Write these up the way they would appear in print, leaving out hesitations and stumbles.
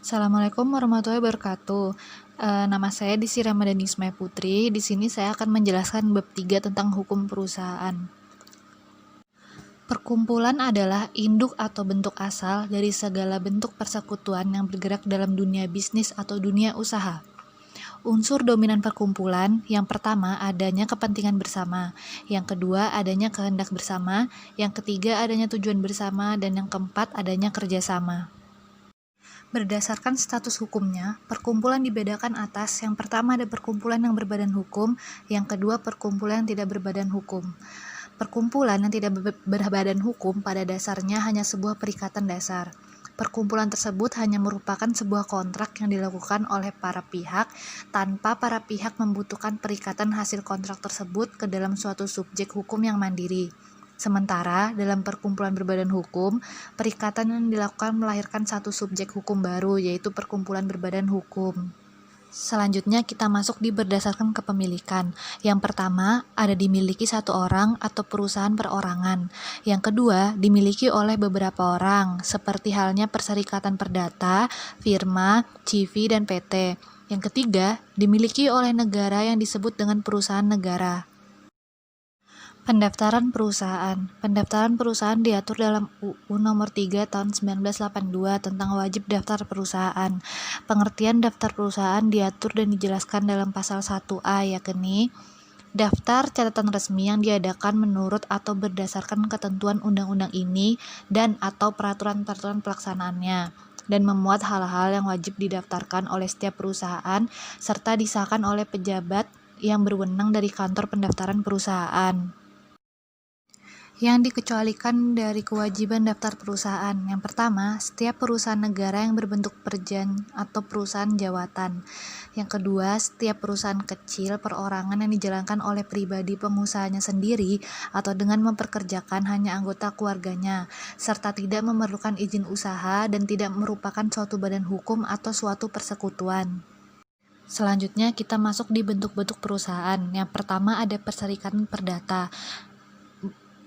Assalamualaikum warahmatullahi wabarakatuh. Nama saya Desi Ramadhani Ismaya Putri. Di sini saya akan menjelaskan bab 3 tentang hukum perusahaan. Perkumpulan adalah induk atau bentuk asal dari segala bentuk persekutuan yang bergerak dalam dunia bisnis atau dunia usaha. Unsur dominan perkumpulan, yang pertama adanya kepentingan bersama, yang kedua adanya kehendak bersama, yang ketiga adanya tujuan bersama, dan yang keempat adanya kerjasama. Berdasarkan status hukumnya, perkumpulan dibedakan atas. Yang pertama ada perkumpulan yang berbadan hukum, yang kedua perkumpulan yang tidak berbadan hukum. Perkumpulan yang tidak berbadan hukum pada dasarnya hanya sebuah perikatan dasar. Perkumpulan tersebut hanya merupakan sebuah kontrak yang dilakukan oleh para pihak tanpa para pihak membutuhkan perikatan hasil kontrak tersebut ke dalam suatu subjek hukum yang mandiri. Sementara dalam perkumpulan berbadan hukum, perikatan yang dilakukan melahirkan satu subjek hukum baru, yaitu perkumpulan berbadan hukum. Selanjutnya kita masuk di berdasarkan kepemilikan. Yang pertama, ada dimiliki satu orang atau perusahaan perorangan. Yang kedua, dimiliki oleh beberapa orang, seperti halnya perserikatan perdata, firma, CV, dan PT. Yang ketiga, dimiliki oleh negara yang disebut dengan perusahaan negara. Pendaftaran perusahaan. Pendaftaran perusahaan diatur dalam UU Nomor 3 Tahun 1982 tentang wajib daftar perusahaan. Pengertian daftar perusahaan diatur dan dijelaskan dalam pasal 1A, yakni daftar catatan resmi yang diadakan menurut atau berdasarkan ketentuan undang-undang ini dan atau peraturan-peraturan pelaksanaannya, dan memuat hal-hal yang wajib didaftarkan oleh setiap perusahaan serta disahkan oleh pejabat yang berwenang dari kantor pendaftaran perusahaan. Yang dikecualikan dari kewajiban daftar perusahaan. Yang pertama, setiap perusahaan negara yang berbentuk perjan atau perusahaan jawatan. Yang kedua, setiap perusahaan kecil perorangan yang dijalankan oleh pribadi pengusahanya sendiri atau dengan memperkerjakan hanya anggota keluarganya, serta tidak memerlukan izin usaha dan tidak merupakan suatu badan hukum atau suatu persekutuan. Selanjutnya kita masuk di bentuk-bentuk perusahaan. Yang pertama ada perserikatan perdata.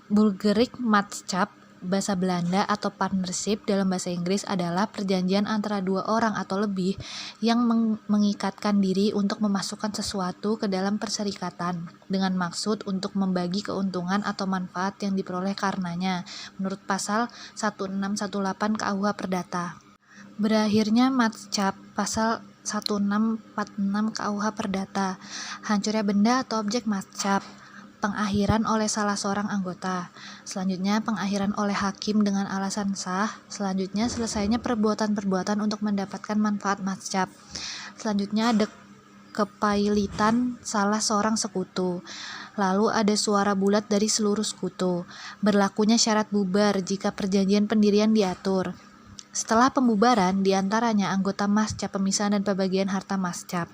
Burgerlijk Maatschap, bahasa Belanda, atau partnership dalam bahasa Inggris adalah perjanjian antara dua orang atau lebih yang mengikatkan diri untuk memasukkan sesuatu ke dalam perserikatan dengan maksud untuk membagi keuntungan atau manfaat yang diperoleh karenanya, menurut pasal 1618 KUH Perdata. Berakhirnya Maatschap, pasal 1646 KUH Perdata. Hancurnya benda atau objek Maatschap. Pengakhiran oleh salah seorang anggota. Selanjutnya pengakhiran oleh hakim dengan alasan sah. Selanjutnya selesainya perbuatan-perbuatan untuk mendapatkan manfaat Maatschap. Selanjutnya ada kepailitan salah seorang sekutu. Lalu ada suara bulat dari seluruh sekutu. Berlakunya syarat bubar jika perjanjian pendirian diatur. Setelah pembubaran, diantaranya anggota Maatschap, pemisahan dan pembagian harta Maatschap.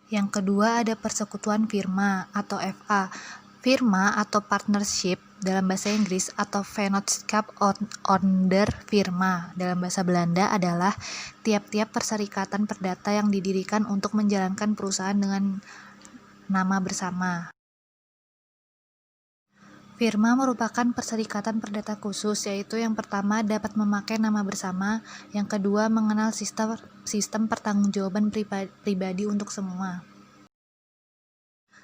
Yang kedua ada persekutuan firma atau FA. Firma atau partnership dalam bahasa Inggris atau Vennootschap onder firma dalam bahasa Belanda adalah tiap-tiap perserikatan perdata yang didirikan untuk menjalankan perusahaan dengan nama bersama. Firma merupakan perserikatan perdata khusus, yaitu yang pertama dapat memakai nama bersama, yang kedua mengenal sistem pertanggungjawaban pribadi untuk semua.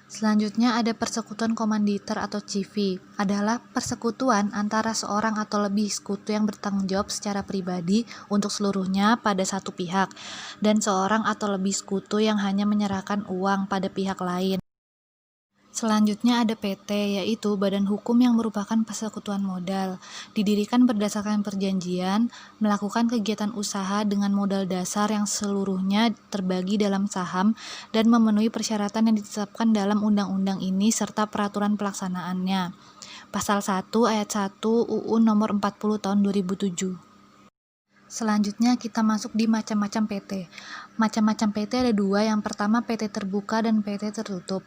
Selanjutnya ada persekutuan komanditer atau CV, adalah persekutuan antara seorang atau lebih sekutu yang bertanggung jawab secara pribadi untuk seluruhnya pada satu pihak, dan seorang atau lebih sekutu yang hanya menyerahkan uang pada pihak lain. Selanjutnya ada PT, yaitu badan hukum yang merupakan persekutuan modal, didirikan berdasarkan perjanjian, melakukan kegiatan usaha dengan modal dasar yang seluruhnya terbagi dalam saham dan memenuhi persyaratan yang ditetapkan dalam undang-undang ini serta peraturan pelaksanaannya. Pasal 1 ayat 1 UU Nomor 40 Tahun 2007. Selanjutnya kita masuk di macam-macam PT. Macam-macam PT ada dua, yang pertama PT terbuka dan PT tertutup.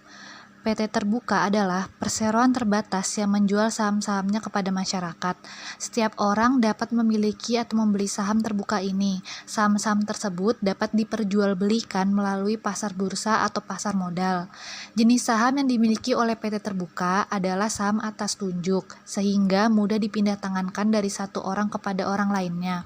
PT terbuka adalah perseroan terbatas yang menjual saham-sahamnya kepada masyarakat. Setiap orang dapat memiliki atau membeli saham terbuka ini. Saham-saham tersebut dapat diperjualbelikan melalui pasar bursa atau pasar modal. Jenis saham yang dimiliki oleh PT terbuka adalah saham atas tunjuk, sehingga mudah dipindah tangankan dari satu orang kepada orang lainnya.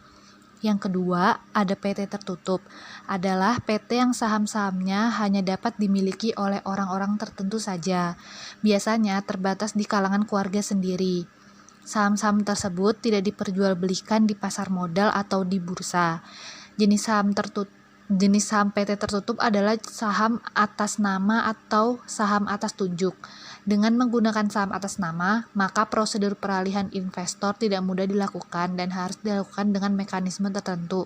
Yang kedua, ada PT tertutup. Adalah PT yang saham-sahamnya hanya dapat dimiliki oleh orang-orang tertentu saja. Biasanya terbatas di kalangan keluarga sendiri. Saham-saham tersebut tidak diperjualbelikan di pasar modal atau di bursa. Jenis saham PT tertutup adalah saham atas nama atau saham atas tunjuk. Dengan menggunakan saham atas nama, maka prosedur peralihan investor tidak mudah dilakukan dan harus dilakukan dengan mekanisme tertentu.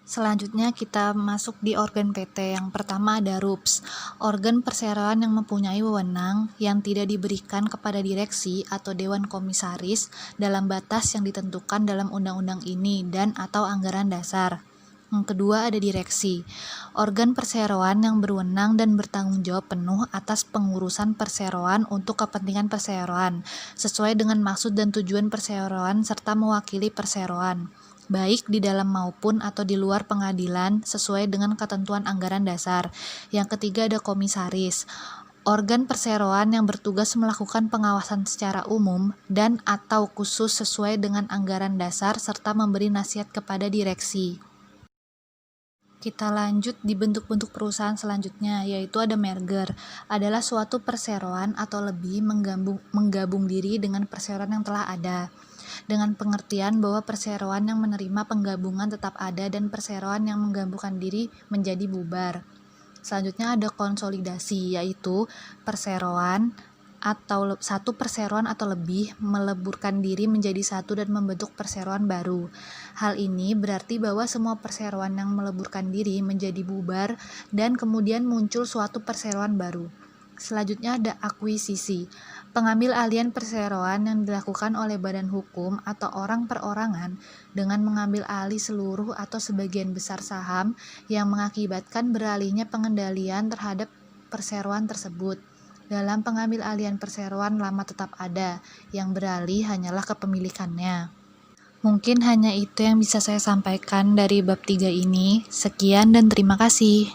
Selanjutnya kita masuk di organ PT. Yang pertama ada RUPS, organ perseroan yang mempunyai wewenang yang tidak diberikan kepada direksi atau dewan komisaris dalam batas yang ditentukan dalam undang-undang ini dan atau anggaran dasar. Yang kedua ada direksi, organ perseroan yang berwenang dan bertanggung jawab penuh atas pengurusan perseroan untuk kepentingan perseroan, sesuai dengan maksud dan tujuan perseroan serta mewakili perseroan, baik di dalam maupun atau di luar pengadilan sesuai dengan ketentuan anggaran dasar. Yang ketiga ada komisaris, organ perseroan yang bertugas melakukan pengawasan secara umum dan atau khusus sesuai dengan anggaran dasar serta memberi nasihat kepada direksi. Kita lanjut di bentuk-bentuk perusahaan selanjutnya, yaitu ada merger, adalah suatu perseroan atau lebih menggabung diri dengan perseroan yang telah ada, dengan pengertian bahwa perseroan yang menerima penggabungan tetap ada dan perseroan yang menggabungkan diri menjadi bubar. Selanjutnya ada konsolidasi, yaitu perseroan atau satu perseroan atau lebih meleburkan diri menjadi satu dan membentuk perseroan baru. Hal ini berarti bahwa semua perseroan yang meleburkan diri menjadi bubar dan kemudian muncul suatu perseroan baru. Selanjutnya ada akuisisi, pengambil alihan perseroan yang dilakukan oleh badan hukum atau orang perorangan dengan mengambil alih seluruh atau sebagian besar saham yang mengakibatkan beralihnya pengendalian terhadap perseroan tersebut. Dalam pengambil alihan perseroan lama tetap ada, yang beralih hanyalah kepemilikannya. Mungkin hanya itu yang bisa saya sampaikan dari bab 3 ini. Sekian dan terima kasih.